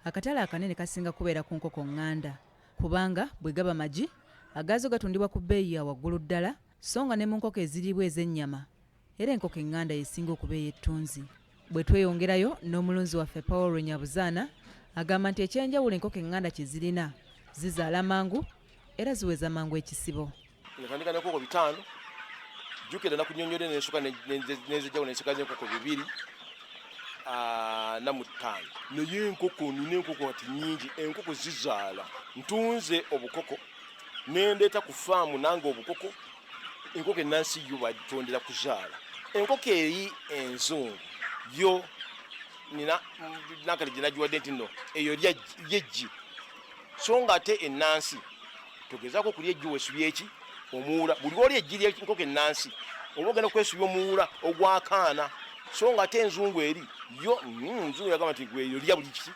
Akatale akanene kasinga kubeera ku nkoko nganda kubanga bwe gaba magi agazo gatundibwa ku bbeeyi ya waggulu ddala so nga ne mu nkoko eziriibwa ez'ennyama era enkoko enganda yesinga okubeera ettunzi. Bwe tweyongerayo n'omulunzi waffe Paul Nyabuzaana agamba nti ekyenjawulo enkoko enganda kye zirina zizaala mangu era ziweza mangu ekisibo. Natandika n'enkoko 5 jjukira nakunyonyole n'ensuka n'ezijjawo n'ensika z'enkoko 2 na mu 5 naye enkoko nina enkoko ati nnyingi enkoko zizaala ntunze obukoko nendeeta ku faamu nange obukoko enkoko ennansi yo bagitondera kuzaala. Enkoko eri enzungu yo nina nakale gye nagiwadde nti nno eyo lyeggi so nga ate ennansi togezaako okulya eggi weesubya eki omuwula buli lwoli eggi ly'enkoko ennansi oba ogenda kwesubya omuwula ogwakaana so nga ate enzungu eri yo nzungu yagamba nti gwe eyo lya buli kiki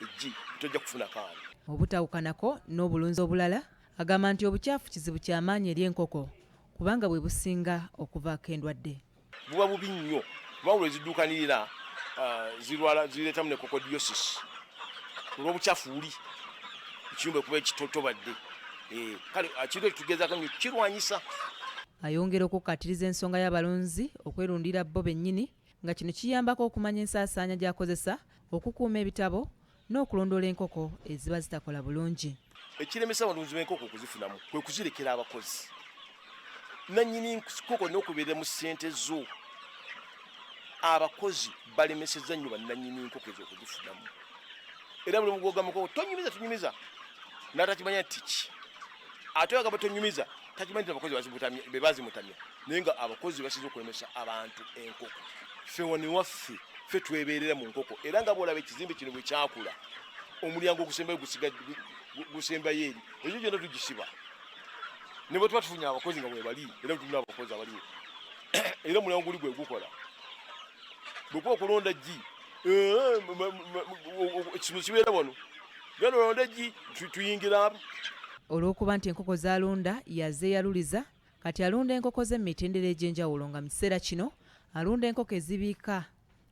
eggi tojja kufuna kaana. Obutawukanako n'obulunzi obulala agamba nti obukyafu kizibu ky'amaanyi eri enkoko kubanga bwe businga okuvaako endwadde. Buba bubi nnyo kubanga ezidduukanirira zireetamu ne coccidiosis olw'obukyafu buli ekiyumba kuba ekitotobadde kale kintu ekitugezaako nnyo kirwanyisa. Ayongera okukkaatiriza ensonga y'abalunzi okwerundira bo bennyini nga kino kiyambako okumanya ensaasaanya gy'akozesa okukuuma ebitabo n'okulondoola enkoko eziba zitakola bulungi. Ekiremesa abalunzi b'enkoko okuzifunamu kwe kuzirekera abakozi. Nannyini nkoko n'okubeera mu ssente zo abakozi balemesezza nnyo bannannyini nkoko ezo okuzifunamu. Era buli mugogga mukoko tonyumiza n'atakimanya tiki ate agamba tonyumiza takimanyi abakozi be bazimutamya naye nga abakozi basize okulemesa abantu enkoko. Ffe wano waffe ffe twebeerera mu nkoko era nga bw'olaba ekizimbe kino bwe kyakula omulyango ogusembayo gusembayo eri ekyo gyonna tugisiba ne bwe tuba tufunye abakozi nga bwe bali era tulina abakozi abaliwo era omulyango guli gwe gukola bwekuba okulonda ggi ekisimo kibeera wano genda olonda ggi tuyingira abo. Olw'okuba nti enkoko z'alunda yazeeyaluliza kati alunda enkoko ze mu mitendera egy'enjawulo nga mu kiseera kino alunda enkoko ezibiika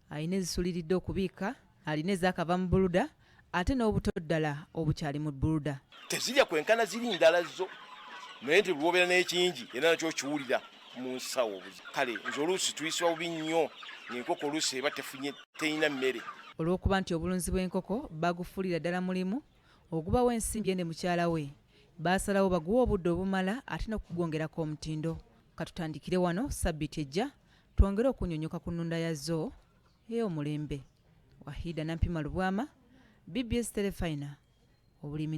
alina ezisuliridde okubiika alina ezaakava mu buluda ate n'obuto ddala obukyali mu buluda. Tezirya kwenkana ziri ndala zo naye nti lwobeera n'ekingi era nakyo kiwulira mu nsawo kale nze oluusi tuyisibwa bubi nnyo ng'enkoko oluusi eba terina mmere. Olw'okuba nti obulunzi bw'enkoko bagufuulira ddala mulimu ogubawo ensimbi ene mukyala we baasalawo baguwa obudde obumala ate n'okugwongerako omutindo. Katutandikire wano sabbiiti ejja twongere okunyonyoka ku nnunda ya zoo ey'omulembe. Wahida Nampima Lubwama, BBS Telefina, obulimi